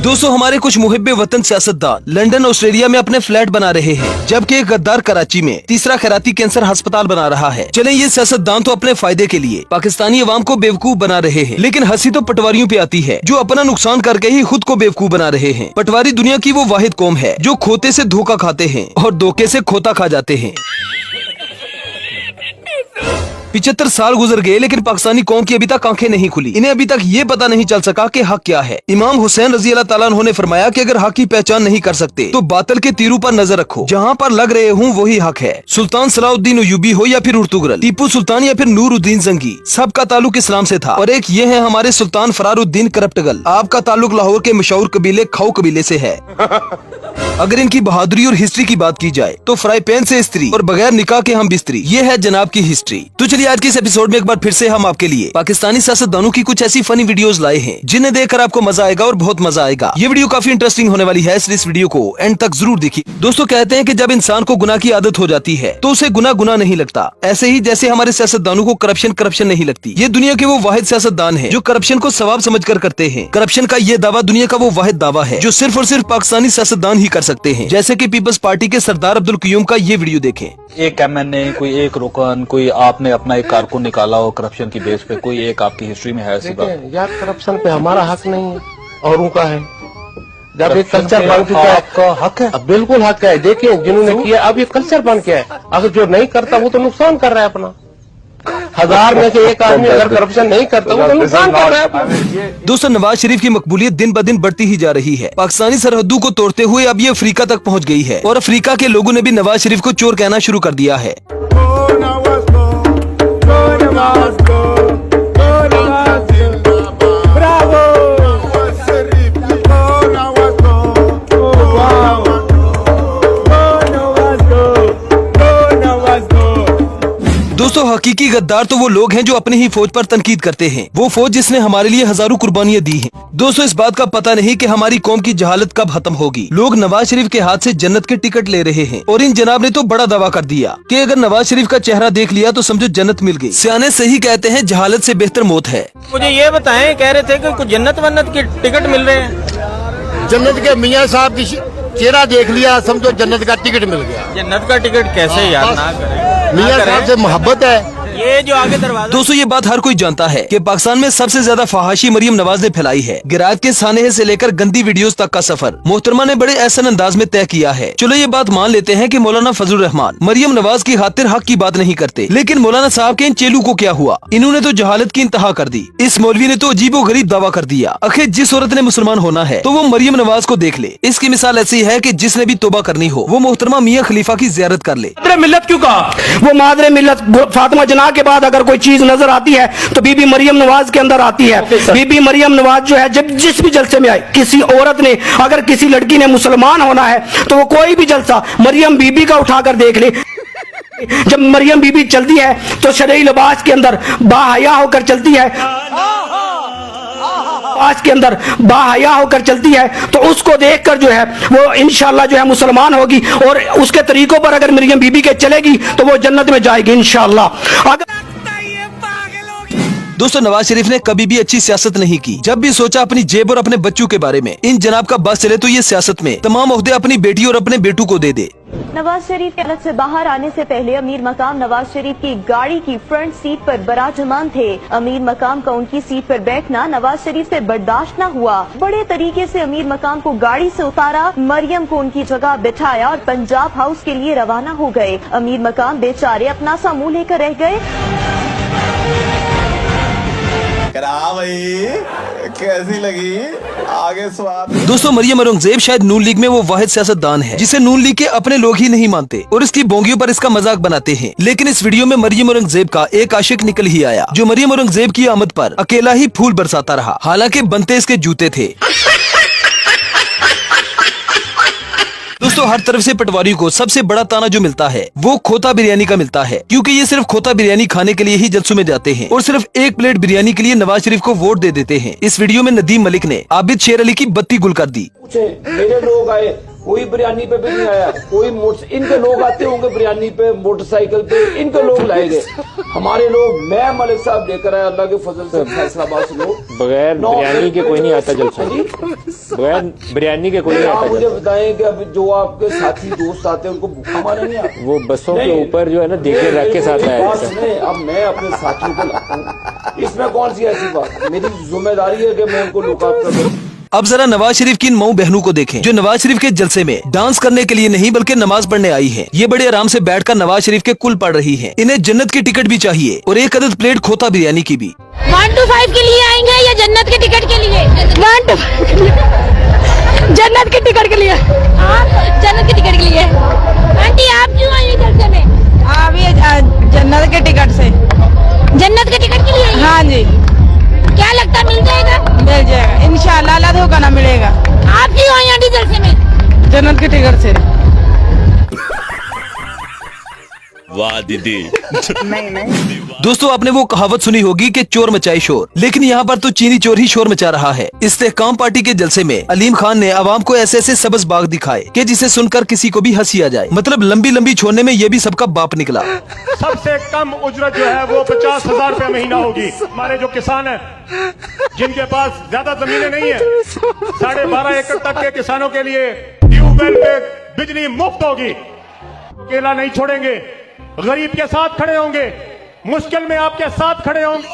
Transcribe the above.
दोस्तों हमारे कुछ मुहिब्बे वतन सियासतदान लंदन ऑस्ट्रेलिया में अपने फ्लैट बना रहे हैं, जबकि एक गद्दार कराची में तीसरा खैराती कैंसर अस्पताल बना रहा है। चलें ये सियासतदान तो अपने फायदे के लिए पाकिस्तानी अवाम को बेवकूफ बना रहे हैं, लेकिन हंसी तो पटवारियों पे आती है जो अपना नुकसान करके ही खुद को बेवकूफ बना रहे हैं। पटवारी दुनिया की वो वाहिद कौम है जो खोते से धोखा खाते हैं और धोखे से खोता खा जाते हैं। 75 साल गुजर गए लेकिन पाकिस्तानी कौम की अभी तक आंखें नहीं खुली। इन्हें अभी तक ये पता नहीं चल सका कि हक क्या है। इमाम हुसैन रजी अल्लाह ताला अन्हु ने फरमाया कि अगर हक की पहचान नहीं कर सकते तो बातिल के तीरों पर नजर रखो, जहाँ पर लग रहे हूँ वही हक है। सुल्तान सलाउद्दीन अय्यूबी हो या फिर उर्तुगरल, टीपू सुल्तान या फिर नूरुद्दीन जंगी, सबका ताल्लुक इस्लाम से था। और एक ये है हमारे सुल्तान फरारुद्दीन करप्टगल, आपका ताल्लुक लाहौर के मशहूर कबीले खाऊ कबीले से है। अगर इनकी बहादुरी और हिस्ट्री की बात की जाए तो फ्राई पैन से स्त्री और बगैर निकाह के हम बिस्तरी, ये है जनाब की हिस्ट्री। तो चलिए आज के इस एपिसोड में एक बार फिर से हम आपके लिए पाकिस्तानी सियासतदानों की कुछ ऐसी फनी वीडियोस लाए हैं जिन्हें देखकर आपको मजा आएगा और बहुत मजा आएगा। ये वीडियो काफी इंटरेस्टिंग होने वाली है, इसलिए इस वीडियो को एंड तक जरूर देखिए। दोस्तों कहते हैं कि जब इंसान को गुनाह की आदत हो जाती है तो उसे गुनाह नहीं लगता, ऐसे ही जैसे हमारे सियासतदानों को करप्शन नहीं लगती। ये दुनिया के वो वाहिद सियासतदान है जो करप्शन को सवाब समझकर करते हैं। करप्शन का ये दावा दुनिया का वो वाहिद दावा है जो सिर्फ और सिर्फ पाकिस्तानी सियासतदान ही कर सकते हैं, जैसे कि पीपल्स पार्टी के सरदार अब्दुल कयूम का ये वीडियो देखें। एक एमएनए, कोई एक रुकन, कोई आपने अपना एक कारकुन निकाला हो करप्शन की बेस पे, कोई एक आपकी हिस्ट्री में है ऐसी बात? यार करप्शन पे हमारा हक नहीं है, औरों का है। जब एक कल्चर बन चुका है, आपका हक है। अब बिल्कुल हक है। देखिए जिन्होंने किया, अब ये कल्चर बन गया है। अगर जो नहीं करता वो तो नुकसान कर रहा है अपना। 1000 में से एक आदमी अगर करप्शन नहीं करता वो तो नुकसान कर रहा है। दोस्तों नवाज शरीफ की मकबूलियत दिन ब दिन बढ़ती ही जा रही है। पाकिस्तानी सरहदों को तोड़ते हुए अब ये अफ्रीका तक पहुंच गई है और अफ्रीका के लोगों ने भी नवाज शरीफ को चोर कहना शुरू कर दिया है। दोस्तों हकीकी गद्दार तो वो लोग हैं जो अपनी ही फौज पर तनकीद करते हैं, वो फौज जिसने हमारे लिए हजारों कुर्बानियां दी हैं। दोस्तों इस बात का पता नहीं कि हमारी कौम की जहालत कब खत्म होगी। लोग नवाज शरीफ के हाथ से जन्नत के टिकट ले रहे हैं और इन जनाब ने तो बड़ा दावा कर दिया कि अगर नवाज शरीफ का चेहरा देख लिया तो समझो जन्नत मिल गई। सियाने सही कहते हैं जहालत से बेहतर मौत है। मुझे ये बताएं, कह रहे थे कि कुछ जन्नत वन्नत के टिकट मिल रहे हैं। जन्नत के मियाँ साहब की चेहरा देख लिया समझो जन्नत का टिकट मिल गया। जन्नत का टिकट कैसे यार, ना करें। मियाँ साहब से मोहब्बत है। ये जो आगे दरवाजा। दोस्तों ये बात हर कोई जानता है कि पाकिस्तान में सबसे ज्यादा फहाशी मरियम नवाज ने फैलाई है। गिरायत के सानहे से लेकर गंदी वीडियोस तक का सफर मोहतरमा ने बड़े ऐसा अंदाज में तय किया है। चलो ये बात मान लेते हैं कि मौलाना फजलुर रहमान मरियम नवाज की खातिर हक की बात नहीं करते, लेकिन मौलाना साहब के इन चेलू को क्या हुआ? इन्होंने तो जहालत की इंतहा कर दी। इस मौलवी ने तो अजीबो गरीब दावा कर दिया। आखिर जिस औरत ने मुसलमान होना है तो वो मरियम नवाज को देख ले। इसकी मिसाल ऐसी है कि जिसने भी तौबा करनी हो वो मोहतरमा मियाँ खलीफा की जियारत कर ले। मिल्लत क्यों कहा? वो मादरे मिल्लत फातिमा जना के बाद अगर कोई चीज नजर आती है तो बीबी मरियम नवाज के अंदर आती है। बीबी मरियम नवाज जो है जब जिस भी जलसे में आई, किसी औरत ने अगर किसी लड़की ने मुसलमान होना है तो वो कोई भी जलसा मरियम बीबी का उठाकर देख ले। जब मरियम बीबी चलती है तो शरई लिबास के अंदर बाहया होकर चलती है, आज के अंदर बाहया होकर चलती है, तो उसको देखकर जो है वो इंशाल्लाह जो है मुसलमान होगी और उसके तरीकों पर अगर मरियम बीबी के चलेगी तो वो जन्नत में जाएगी इंशाल्लाह। अगर दोस्तों नवाज शरीफ ने कभी भी अच्छी सियासत नहीं की। जब भी सोचा अपनी जेब और अपने बच्चों के बारे में इन जनाब का बस चले तो ये सियासत में तमाम ओहदे अपनी बेटी और अपने बेटू को दे दे। नवाज शरीफ के अलग से बाहर आने से पहले अमीर मकाम नवाज शरीफ की गाड़ी की फ्रंट सीट पर बराजमान थे। अमीर मकाम का उनकी सीट पर बैठना नवाज शरीफ से बर्दाश्त न हुआ। बड़े तरीके से अमीर मकाम को गाड़ी से उतारा, मरियम को उनकी जगह बिठाया और पंजाब हाउस के लिए रवाना हो गए। अमीर मकाम बेचारे अपना सा मुंह लेकर रह गए। भाई कैसी लगी आगे स्वाद? दोस्तों मरियम औरंगजेब शायद नून लीग में वो वाहिद सियासतदान है जिसे नून लीग के अपने लोग ही नहीं मानते और इसकी बोंगियों पर इसका मजाक बनाते हैं। लेकिन इस वीडियो में मरियम औरंगजेब का एक आशिक निकल ही आया जो मरियम औरंगजेब की आमद पर अकेला ही फूल बरसाता रहा, हालांकि बनते इसके जूते थे। दोस्तों हर तरफ से पटवारियों को सबसे बड़ा ताना जो मिलता है वो खोता बिरयानी का मिलता है, क्योंकि ये सिर्फ खोता बिरयानी खाने के लिए ही जलसों में जाते हैं और सिर्फ एक प्लेट बिरयानी के लिए नवाज शरीफ को वोट दे देते हैं। इस वीडियो में नदीम मलिक ने आबिद शेर अली की बत्ती गुल कर दी। मेरे लोग आए कोई बिरयानी पे भी नहीं आया, कोई इनके लोग आते होंगे बिरयानी पे, मोटरसाइकिल पे, इनके लोग लाए गए। हमारे लोग, मैं मलिक साहब लेकर आया अल्लाह के फजल से फैसलाबाद से लोग। बगैर बिरयानी के कोई नहीं आता जलसा जी, बगैर बिरयानी के कोई नहीं आता। आप मुझे बताएं कि अब जो आपके साथी दोस्त आते हैं उनको भूखा मारे नहीं आता? वो बसों के ऊपर जो है ना देखे रख के साथ आया। अब मैं अपने साथियों को लाता हूँ, इसमें कौन सी ऐसी बात? मेरी जिम्मेदारी है कि मैं उनको लुकआउट कर दूं। अब जरा नवाज शरीफ की इन मऊ बहनों को देखें जो नवाज शरीफ के जलसे में डांस करने के लिए नहीं बल्कि नमाज पढ़ने आई हैं। ये बड़े आराम से बैठकर नवाज शरीफ के कुल पढ़ रही हैं। इन्हें जन्नत की टिकट भी चाहिए और एक अदद प्लेट खोता बिरयानी की भी। 1 to 5 के लिए आएंगे या जन्नत के टिकट के लिए? 1 to 5 जन्नत के टिकट के लिए। आप जन्नत के टिकट के लिए। आंटी आप क्यों आई जलसे में? आप ये जन्नत के टिकट से। जन्नत के टिकट के लिए? हाँ जी। क्या लगता मिल जाएगा? मिल जाएगा इंशाल्लाह, अल्लाह धोखा ना मिलेगा। आप क्यों आई आंटी जलसे में? जन्नत के टिकट से। वाह दीदी। दोस्तों आपने वो कहावत सुनी होगी कि चोर मचाए शोर, लेकिन यहाँ पर तो चीनी चोर ही शोर मचा रहा है। इस्तेहकाम पार्टी के जलसे में अलीम खान ने आवाम को ऐसे ऐसे सबज बाग दिखाए कि जिसे सुनकर किसी को भी हंसी आ जाए। मतलब लंबी लंबी छोड़ने में ये भी सबका बाप निकला। सबसे कम उजरत जो है वो 50,000 रुपया महीना होगी। हमारे जो किसान है जिनके पास ज्यादा जमीनें नहीं है, 12.5 एकड़ तक के किसानों के लिए ट्यूबवेल पे बिजली मुफ्त होगी। अकेला नहीं छोड़ेंगे, गरीब के साथ खड़े होंगे, मुश्किल में आपके साथ खड़े होंगे।